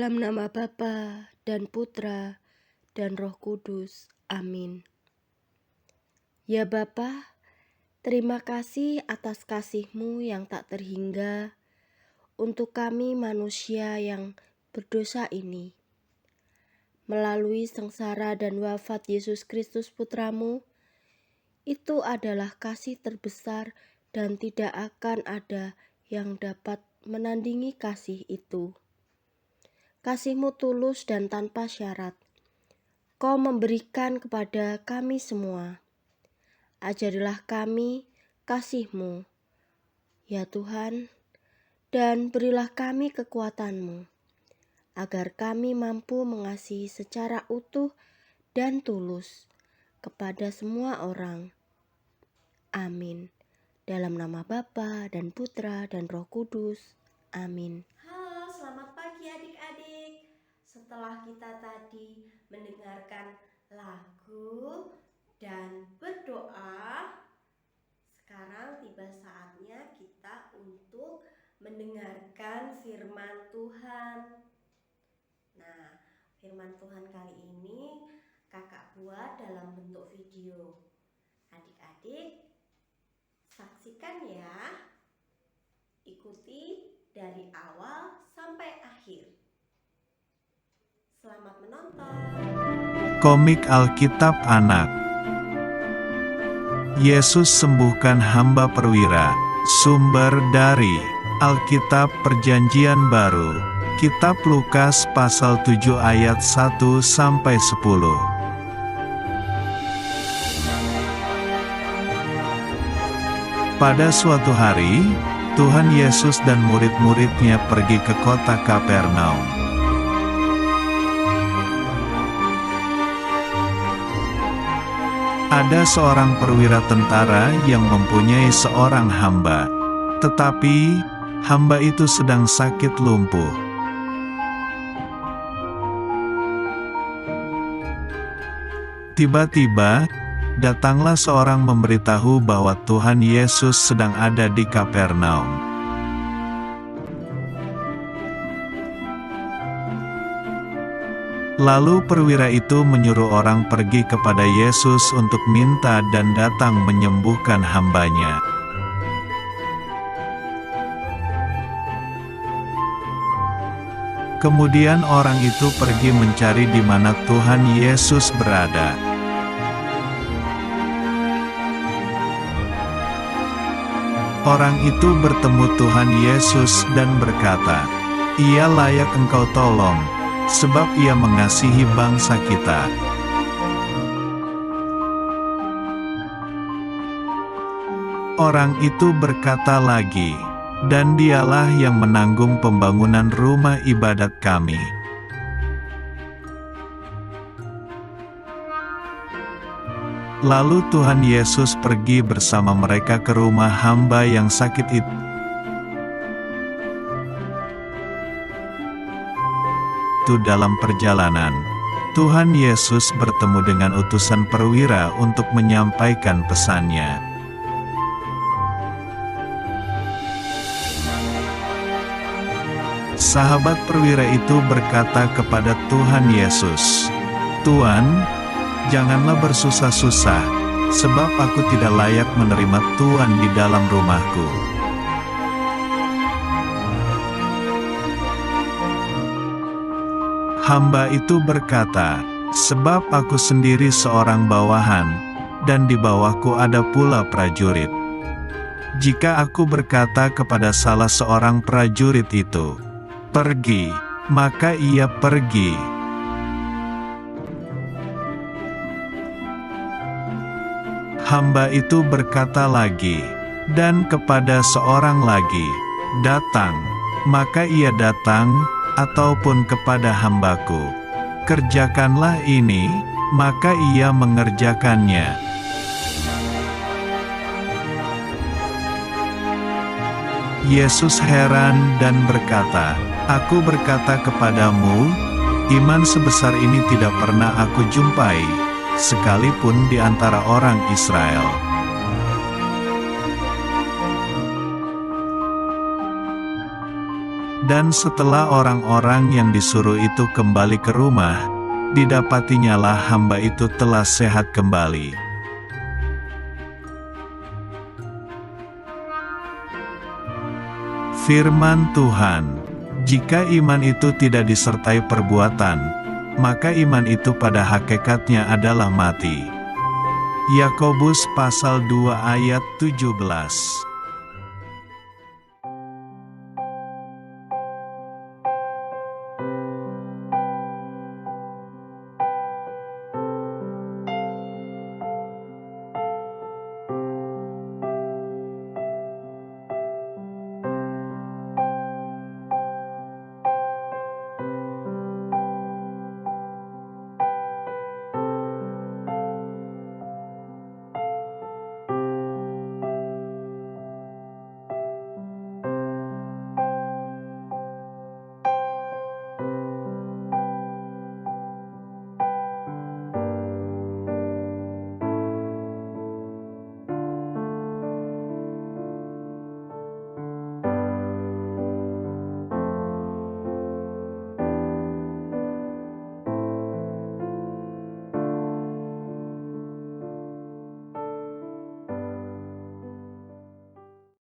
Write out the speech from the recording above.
Dalam nama Bapa dan Putra dan Roh Kudus. Amin. Ya Bapa, terima kasih atas kasih-Mu yang tak terhingga untuk kami manusia yang berdosa ini. Melalui sengsara dan wafat Yesus Kristus Putra-Mu, itu adalah kasih terbesar dan tidak akan ada yang dapat menandingi kasih itu. Kasih-Mu tulus dan tanpa syarat. Kau memberikan kepada kami semua. Ajarilah kami kasih-Mu, ya Tuhan, dan berilah kami kekuatan-Mu, agar kami mampu mengasihi secara utuh dan tulus kepada semua orang. Amin. Dalam nama Bapa dan Putra dan Roh Kudus. Amin. Halo, selamat pagi adik-adik. Setelah kita tadi mendengarkan lagu dan berdoa, sekarang tiba saatnya kita untuk mendengarkan firman Tuhan. Nah, firman Tuhan kali ini kakak buat dalam bentuk video. Adik-adik, saksikan ya. Ikuti dari awal sampai akhir. Selamat menonton. Komik Alkitab Anak. Yesus sembuhkan hamba perwira. Sumber dari Alkitab Perjanjian Baru. Kitab Lukas pasal 7 ayat 1-10. Pada suatu hari, Tuhan Yesus dan murid-muridnya pergi ke kota Kapernaum. Ada seorang perwira tentara yang mempunyai seorang hamba, tetapi hamba itu sedang sakit lumpuh. Tiba-tiba, datanglah seorang memberitahu bahwa Tuhan Yesus sedang ada di Kapernaum. Lalu perwira itu menyuruh orang pergi kepada Yesus untuk minta dan datang menyembuhkan hambanya. Kemudian orang itu pergi mencari di mana Tuhan Yesus berada. Orang itu bertemu Tuhan Yesus dan berkata, "Ia layak Engkau tolong, sebab ia mengasihi bangsa kita." Orang itu berkata lagi, "Dan dialah yang menanggung pembangunan rumah ibadat kami." Lalu Tuhan Yesus pergi bersama mereka ke rumah hamba yang sakit itu. Dalam perjalanan, Tuhan Yesus bertemu dengan utusan perwira untuk menyampaikan pesannya. Sahabat perwira itu berkata kepada Tuhan Yesus, "Tuan, janganlah bersusah-susah, sebab aku tidak layak menerima Tuan di dalam rumahku." Hamba itu berkata, "Sebab aku sendiri seorang bawahan, dan di bawahku ada pula prajurit. Jika aku berkata kepada salah seorang prajurit itu, 'Pergi,' maka ia pergi. Hamba itu berkata lagi, dan kepada seorang lagi, 'Datang,' maka ia datang, ataupun kepada hambaku, 'Kerjakanlah ini,' maka ia mengerjakannya." Yesus heran dan berkata, "Aku berkata kepadamu, iman sebesar ini tidak pernah aku jumpai, sekalipun di antara orang Israel." Dan setelah orang-orang yang disuruh itu kembali ke rumah, didapatinyalah hamba itu telah sehat kembali. Firman Tuhan, jika iman itu tidak disertai perbuatan, maka iman itu pada hakikatnya adalah mati. Yakobus pasal 2 ayat 17.